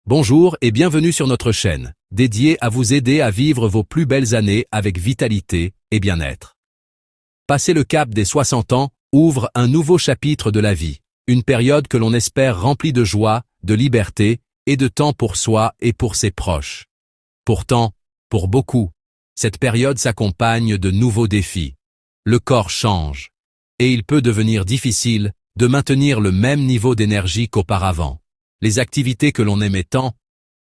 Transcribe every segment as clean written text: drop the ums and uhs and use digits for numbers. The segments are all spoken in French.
Bonjour et bienvenue sur notre chaîne, dédiée à vous aider à vivre vos plus belles années avec vitalité et bien-être. Passer le cap des 60 ans ouvre un nouveau chapitre de la vie, une période que l'on espère remplie de joie, de liberté et de temps pour soi et pour ses proches. Pourtant, pour beaucoup, cette période s'accompagne de nouveaux défis. Le corps change, et il peut devenir difficile de maintenir le même niveau d'énergie qu'auparavant. Les activités que l'on aimait tant,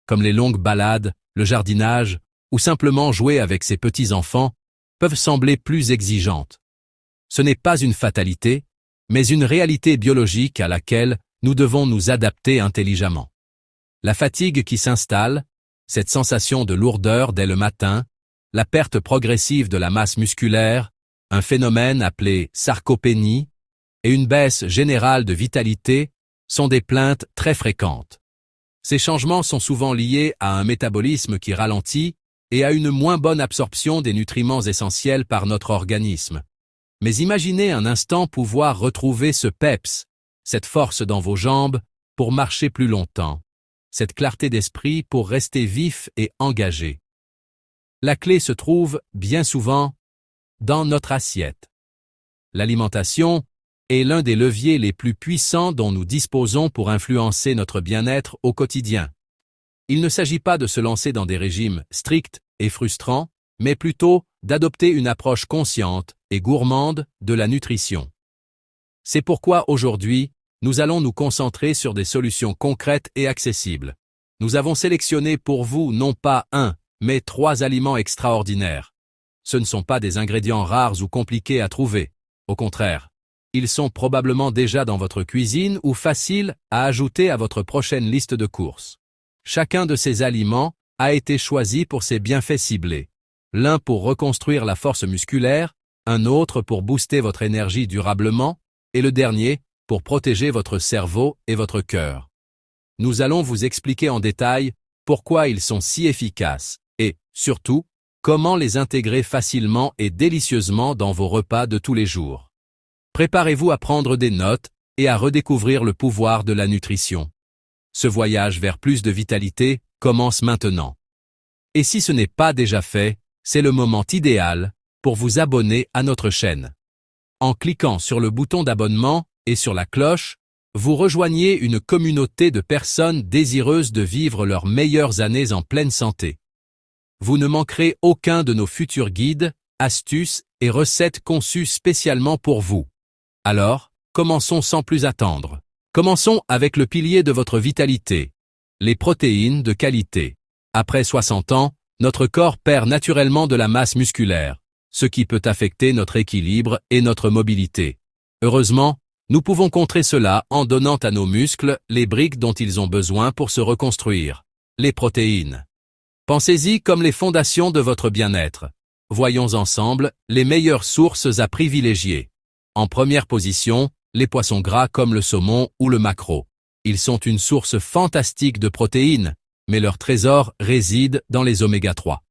comme les longues balades, le jardinage ou simplement jouer avec ses petits-enfants, peuvent sembler plus exigeantes. Ce n'est pas une fatalité, mais une réalité biologique à laquelle nous devons nous adapter intelligemment. La fatigue qui s'installe, cette sensation de lourdeur dès le matin, la perte progressive de la masse musculaire, un phénomène appelé sarcopénie, et une baisse générale de vitalité sont des plaintes très fréquentes. Ces changements sont souvent liés à un métabolisme qui ralentit et à une moins bonne absorption des nutriments essentiels par notre organisme. Mais imaginez un instant pouvoir retrouver ce peps, cette force dans vos jambes pour marcher plus longtemps, cette clarté d'esprit pour rester vif et engagé. La clé se trouve, bien souvent, dans notre assiette. L'alimentation est l'un des leviers les plus puissants dont nous disposons pour influencer notre bien-être au quotidien. Il ne s'agit pas de se lancer dans des régimes stricts et frustrants, mais plutôt d'adopter une approche consciente et gourmande de la nutrition. C'est pourquoi aujourd'hui, nous allons nous concentrer sur des solutions concrètes et accessibles. Nous avons sélectionné pour vous non pas un, mais 3 aliments extraordinaires. Ce ne sont pas des ingrédients rares ou compliqués à trouver. Au contraire, ils sont probablement déjà dans votre cuisine ou faciles à ajouter à votre prochaine liste de courses. Chacun de ces aliments a été choisi pour ses bienfaits ciblés. L'un pour reconstruire la force musculaire, un autre pour booster votre énergie durablement, et le dernier pour protéger votre cerveau et votre cœur. Nous allons vous expliquer en détail pourquoi ils sont si efficaces et, surtout, comment les intégrer facilement et délicieusement dans vos repas de tous les jours. Préparez-vous à prendre des notes et à redécouvrir le pouvoir de la nutrition. Ce voyage vers plus de vitalité commence maintenant. Et si ce n'est pas déjà fait, c'est le moment idéal pour vous abonner à notre chaîne. En cliquant sur le bouton d'abonnement et sur la cloche, vous rejoignez une communauté de personnes désireuses de vivre leurs meilleures années en pleine santé. Vous ne manquerez aucun de nos futurs guides, astuces et recettes conçus spécialement pour vous. Alors, commençons sans plus attendre. Commençons avec le pilier de votre vitalité, les protéines de qualité. Après 60 ans, notre corps perd naturellement de la masse musculaire, ce qui peut affecter notre équilibre et notre mobilité. Heureusement, nous pouvons contrer cela en donnant à nos muscles les briques dont ils ont besoin pour se reconstruire, les protéines. Pensez-y comme les fondations de votre bien-être. Voyons ensemble les meilleures sources à privilégier. En première position, les poissons gras comme le saumon ou le maquereau. Ils sont une source fantastique de protéines, mais leur trésor réside dans les oméga 3.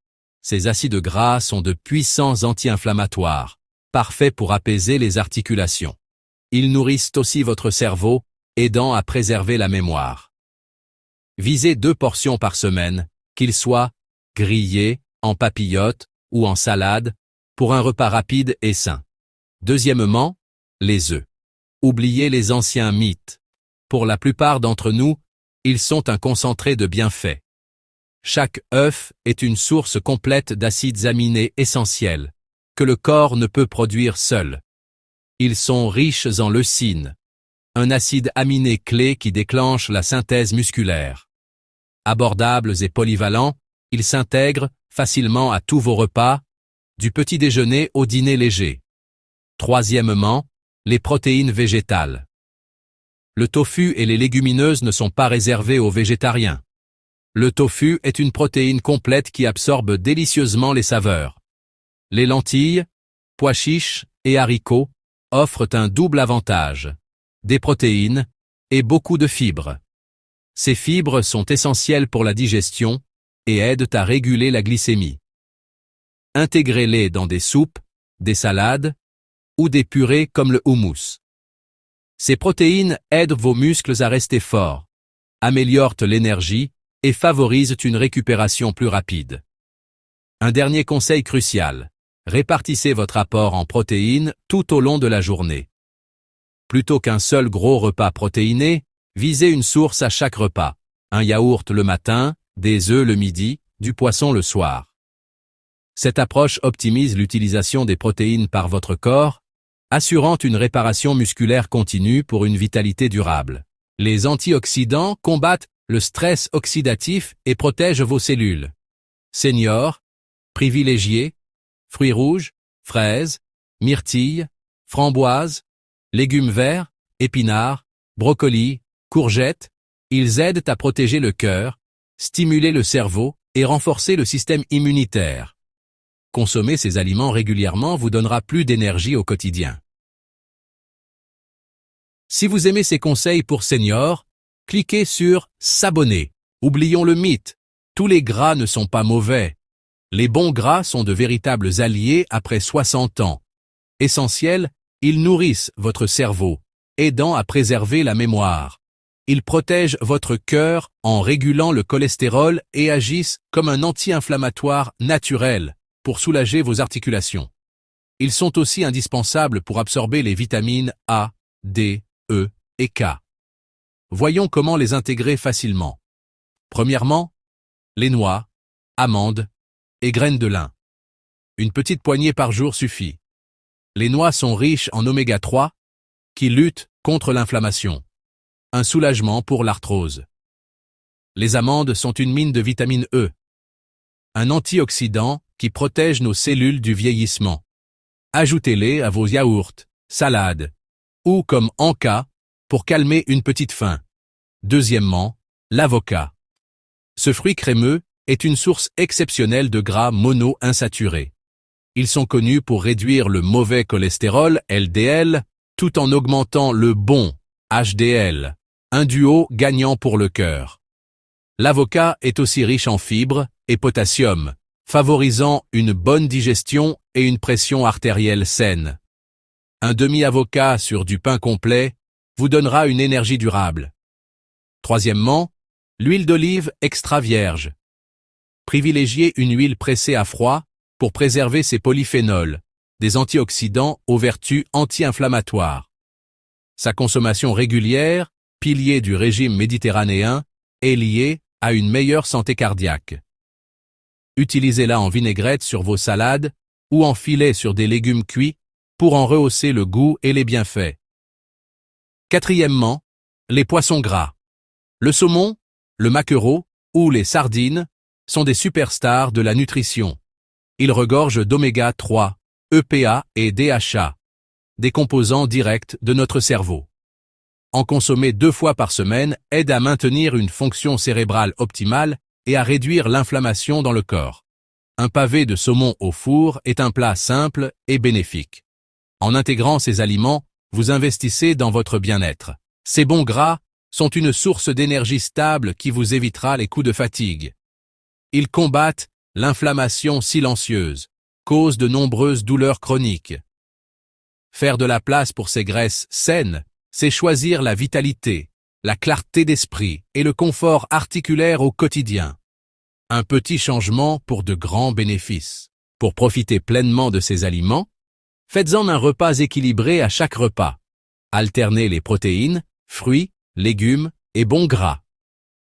Ces acides gras sont de puissants anti-inflammatoires, parfaits pour apaiser les articulations. Ils nourrissent aussi votre cerveau, aidant à préserver la mémoire. Visez 2 portions par semaine, qu'ils soient grillés, en papillotes ou en salade, pour un repas rapide et sain. Deuxièmement, les œufs. Oubliez les anciens mythes. Pour la plupart d'entre nous, ils sont un concentré de bienfaits. Chaque œuf est une source complète d'acides aminés essentiels, que le corps ne peut produire seul. Ils sont riches en leucine, un acide aminé clé qui déclenche la synthèse musculaire. Abordables et polyvalents, ils s'intègrent facilement à tous vos repas, du petit déjeuner au dîner léger. Troisièmement, les protéines végétales. Le tofu et les légumineuses ne sont pas réservés aux végétariens. Le tofu est une protéine complète qui absorbe délicieusement les saveurs. Les lentilles, pois chiches et haricots offrent un double avantage, des protéines et beaucoup de fibres. Ces fibres sont essentielles pour la digestion et aident à réguler la glycémie. Intégrez-les dans des soupes, des salades ou des purées comme le houmous. Ces protéines aident vos muscles à rester forts, améliorent l'énergie et favorisent une récupération plus rapide. Un dernier conseil crucial. Répartissez votre apport en protéines tout au long de la journée. Plutôt qu'un seul gros repas protéiné, visez une source à chaque repas. Un yaourt le matin, des œufs le midi, du poisson le soir. Cette approche optimise l'utilisation des protéines par votre corps, assurant une réparation musculaire continue pour une vitalité durable. Les antioxydants combattent le stress oxydatif et protègent vos cellules. Senior, privilégiés, fruits rouges, fraises, myrtilles, framboises, légumes verts, épinards, brocolis, courgettes, ils aident à protéger le cœur, stimuler le cerveau et renforcer le système immunitaire. Consommer ces aliments régulièrement vous donnera plus d'énergie au quotidien. Si vous aimez ces conseils pour seniors, cliquez sur « S'abonner ». Oublions le mythe, tous les gras ne sont pas mauvais. Les bons gras sont de véritables alliés après 60 ans. Essentiels, ils nourrissent votre cerveau, aidant à préserver la mémoire. Ils protègent votre cœur en régulant le cholestérol et agissent comme un anti-inflammatoire naturel pour soulager vos articulations. Ils sont aussi indispensables pour absorber les vitamines A, D, E et K. Voyons comment les intégrer facilement. Premièrement, les noix, amandes et graines de lin. Une petite poignée par jour suffit. Les noix sont riches en oméga 3 qui luttent contre l'inflammation. Un soulagement pour l'arthrose. Les amandes sont une mine de vitamine E. Un antioxydant qui protège nos cellules du vieillissement. Ajoutez-les à vos yaourts, salades, ou comme encas, pour calmer une petite faim. Deuxièmement, l'avocat. Ce fruit crémeux est une source exceptionnelle de gras mono-insaturés. Ils sont connus pour réduire le mauvais cholestérol, LDL, tout en augmentant le bon, HDL, un duo gagnant pour le cœur. L'avocat est aussi riche en fibres et potassium, favorisant une bonne digestion et une pression artérielle saine. Un demi-avocat sur du pain complet vous donnera une énergie durable. Troisièmement, l'huile d'olive extra vierge. Privilégiez une huile pressée à froid pour préserver ses polyphénols, des antioxydants aux vertus anti-inflammatoires. Sa consommation régulière, pilier du régime méditerranéen, est liée à une meilleure santé cardiaque. Utilisez-la en vinaigrette sur vos salades ou en filet sur des légumes cuits pour en rehausser le goût et les bienfaits. Quatrièmement, les poissons gras. Le saumon, le maquereau ou les sardines sont des superstars de la nutrition. Ils regorgent d'oméga 3, EPA et DHA, des composants directs de notre cerveau. En consommer 2 fois par semaine aide à maintenir une fonction cérébrale optimale et à réduire l'inflammation dans le corps. Un pavé de saumon au four est un plat simple et bénéfique. En intégrant ces aliments, vous investissez dans votre bien-être. Ces bons gras sont une source d'énergie stable qui vous évitera les coups de fatigue. Ils combattent l'inflammation silencieuse, cause de nombreuses douleurs chroniques. Faire de la place pour ces graisses saines, c'est choisir la vitalité, la clarté d'esprit et le confort articulaire au quotidien. Un petit changement pour de grands bénéfices. Pour profiter pleinement de ces aliments, faites-en un repas équilibré à chaque repas. Alternez les protéines, fruits, légumes et bons gras.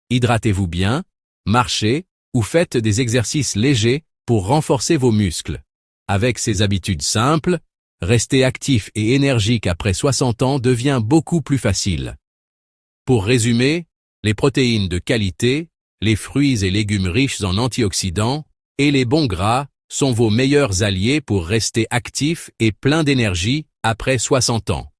Hydratez-vous bien, marchez ou faites des exercices légers pour renforcer vos muscles. Avec ces habitudes simples, rester actif et énergique après 60 ans devient beaucoup plus facile. Pour résumer, les protéines de qualité, les fruits et légumes riches en antioxydants et les bons gras sont vos meilleurs alliés pour rester actif et plein d'énergie après 60 ans.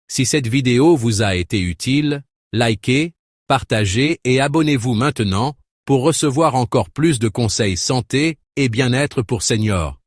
Si cette vidéo vous a été utile, likez, partagez et abonnez-vous maintenant pour recevoir encore plus de conseils santé et bien-être pour seniors.